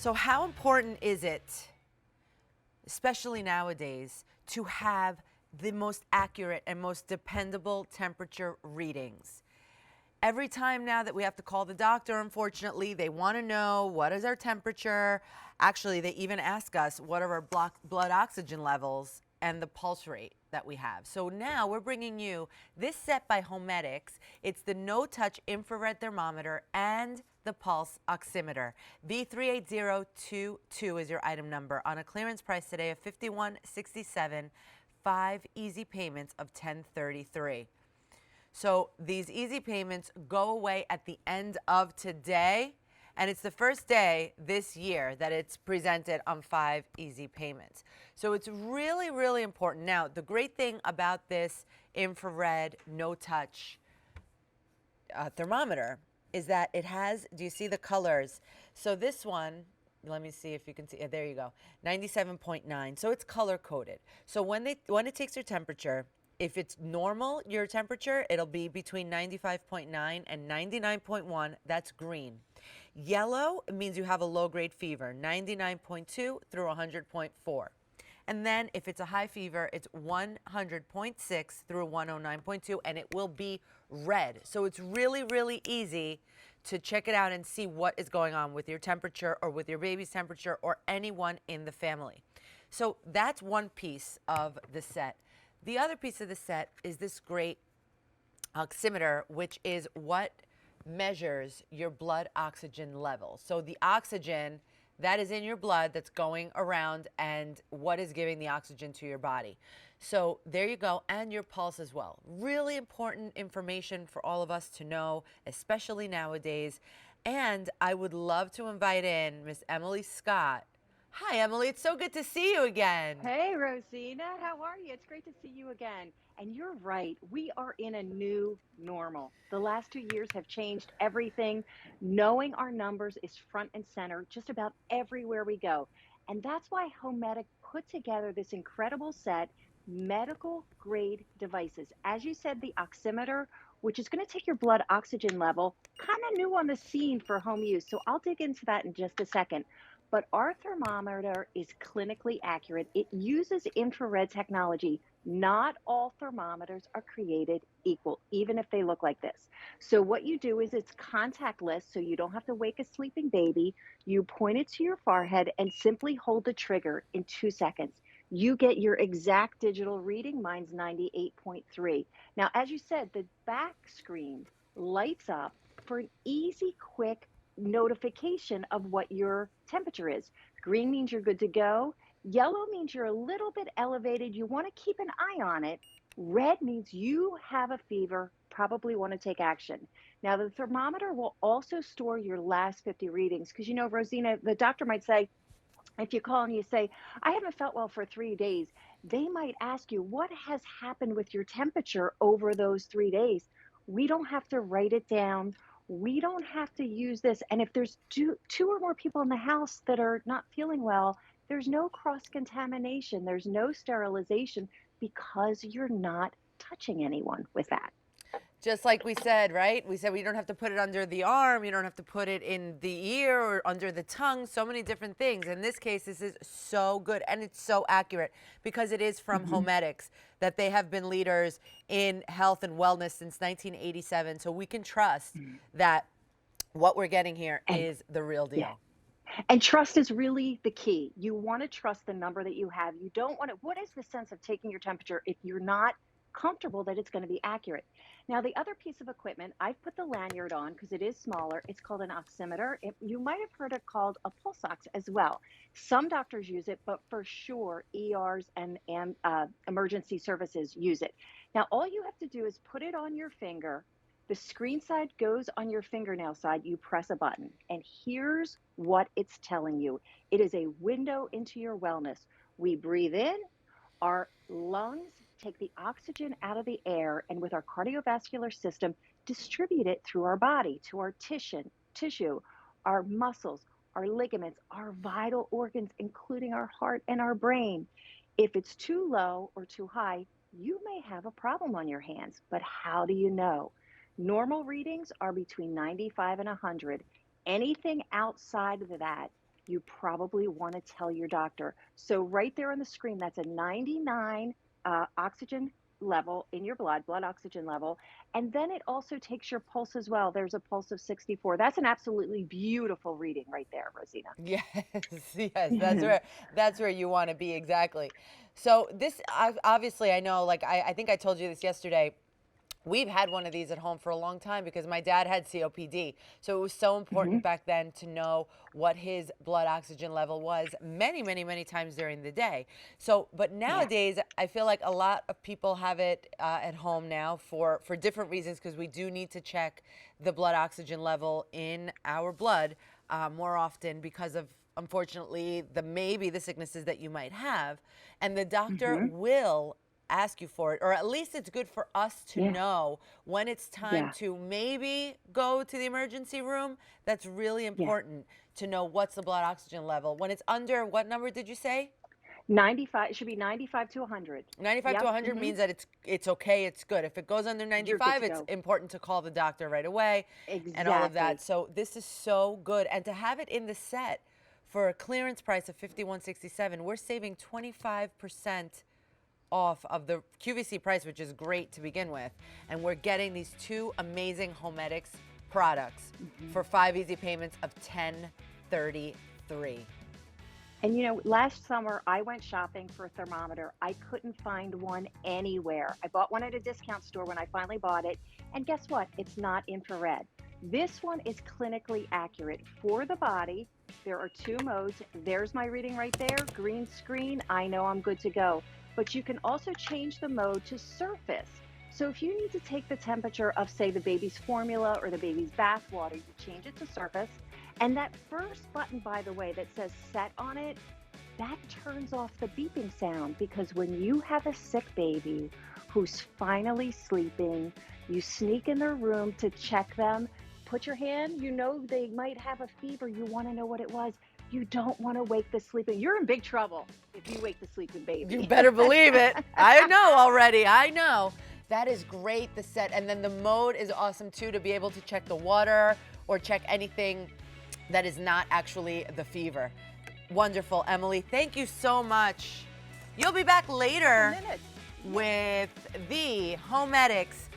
So how important is it, especially nowadays, to have the most accurate and most dependable temperature readings? Every time now that we have to call the doctor, unfortunately, they want to know what is our temperature. Actually, they even ask us what are our blood oxygen levels and the pulse rate that we have. So now we're bringing you this set by HoMedics. It's the no-touch infrared thermometer and the pulse oximeter. V38022 is your item number on a clearance price today of $51.67, 5 easy payments of $10.33. So these easy payments go away at the end of today, and it's the first day this year that it's presented on 5 easy payments. So it's really, really important. Now, the great thing about this infrared no-touch thermometer is that it has, do you see the colors? So this one, let me see if you can see, there you go, 97.9. So it's color coded. So when it takes your temperature, if it's normal, your temperature, it'll be between 95.9 and 99.1. That's green. Yellow means you have a low-grade fever, 99.2 through 100.4. And then if it's a high fever, it's 100.6 through 109.2, and it will be red. So it's really, really easy to check it out and see what is going on with your temperature or with your baby's temperature or anyone in the family. So that's one piece of the set. The other piece of the set is this great oximeter, which is what measures your blood oxygen level. So the oxygen that is in your blood that's going around and what is giving the oxygen to your body. So there you go, and your pulse as well. Really important information for all of us to know, especially nowadays. And I would love to invite in Miss Emily Scott. Hi, Emily. It's so good to see you again. Hey, Rosina, how are you? It's great to see you again. And you're right, we are in a new normal. The last 2 years have changed everything. Knowing our numbers is front and center just about everywhere we go. And that's why HoMedic put together this incredible set, medical grade devices. As you said, the oximeter, which is going to take your blood oxygen level, kind of new on the scene for home use. So I'll dig into that in just a second. But our thermometer is clinically accurate. It uses infrared technology. Not all thermometers are created equal, even if they look like this. So what you do is it's contactless, so you don't have to wake a sleeping baby. You point it to your forehead and simply hold the trigger in 2 seconds. You get your exact digital reading. Mine's 98.3. Now, as you said, the back screen lights up for an easy, quick notification of what your temperature is. Green means you're good to go. Yellow means you're a little bit elevated. You want to keep an eye on it. Red means you have a fever, probably want to take action. Now, the thermometer will also store your last 50 readings because, you know, Rosina, the doctor might say, if you call and you say, I haven't felt well for 3 days, they might ask you, what has happened with your temperature over those 3 days? We don't have to write it down. We don't have to use this. And if there's two or more people in the house that are not feeling well, there's no cross contamination, there's no sterilization because you're not touching anyone with that. Just like we said, right? We said we don't have to put it under the arm, you don't have to put it in the ear or under the tongue, so many different things. In this case, this is so good and it's so accurate because it is from Mhm. HoMedics, that they have been leaders in health and wellness since 1987. So we can trust Mhm. that what we're getting here And is the real yeah. deal. And trust is really the key. You want to trust the number that you have. You don't want to, what is the sense of taking your temperature if you're not comfortable that it's going to be accurate? Now, the other piece of equipment, I've put the lanyard on because it is smaller. It's called an oximeter. You might have heard it called a pulse ox as well. Some doctors use it, but for sure, ERs and emergency services use it. Now, all you have to do is put it on your finger. The screen side goes on your fingernail side. You press a button, and here's what it's telling you. It is a window into your wellness. We breathe in, our lungs take the oxygen out of the air, and with our cardiovascular system, distribute it through our body to our tissue, our muscles, our ligaments, our vital organs, including our heart and our brain. If it's too low or too high, you may have a problem on your hands, but how do you know? Normal readings are between 95 and 100. Anything outside of that you probably want to tell your doctor. So right there on the screen, that's a 99 oxygen level in your blood oxygen level. And then it also takes your pulse as well. There's a pulse of 64. That's an absolutely beautiful reading right there, Rosina. Yes, yes, that's where you want to be exactly. So this obviously I know, like I think I told you this yesterday. We've had one of these at home for a long time because my dad had COPD. So it was so important Hmm. back then to know what his blood oxygen level was many, many, many times during the day. So, but Yeah. nowadays, I feel like a lot of people have it at home now for different reasons because we do need to check the blood oxygen level in our blood more often because of unfortunately maybe the sicknesses that you might have, and the doctor Hmm. will ask you for it, or at least it's good for us to Yeah. know when it's time Yeah. to maybe go to the emergency room. That's really Yeah. important to know what's the blood oxygen level. When it's under, what number did you say? 95, it should be 95 to 100. 95 to Yep. 100 means that it's okay, it's good. If it goes under You're good 95, to it's go. important to call the doctor right away and all of that. Exactly. So this is so good. And to have it in the set for a clearance price of 5167, we're saving 25% off of the QVC price, which is great to begin with. And we're getting these two amazing HoMedics products Hmm. for 5 easy payments of 1033. And last summer I went shopping for a thermometer. I couldn't find one anywhere. I bought one at a discount store when I finally bought it. And guess what? It's not infrared. This one is clinically accurate for the body. There are two modes. There's my reading right there, green screen. I know I'm good to go. But you can also change the mode to surface. So if you need to take the temperature of, say, the baby's formula or the baby's bath water, you change it to surface. And that first button, by the way, that says set on it, that turns off the beeping sound, because when you have a sick baby who's finally sleeping, you sneak in their room to check them, put your hand, they might have a fever, you want to know what it was. You don't want to wake the sleeping. You're in big trouble if you wake the sleeping You baby. better believe it. I know already. I know. That is great, the set. And then the mode is awesome too, to be able to check the water or check anything that is not actually the fever. Wonderful, Emily. Thank you so much. You'll be back later Minutes. with the HoMedics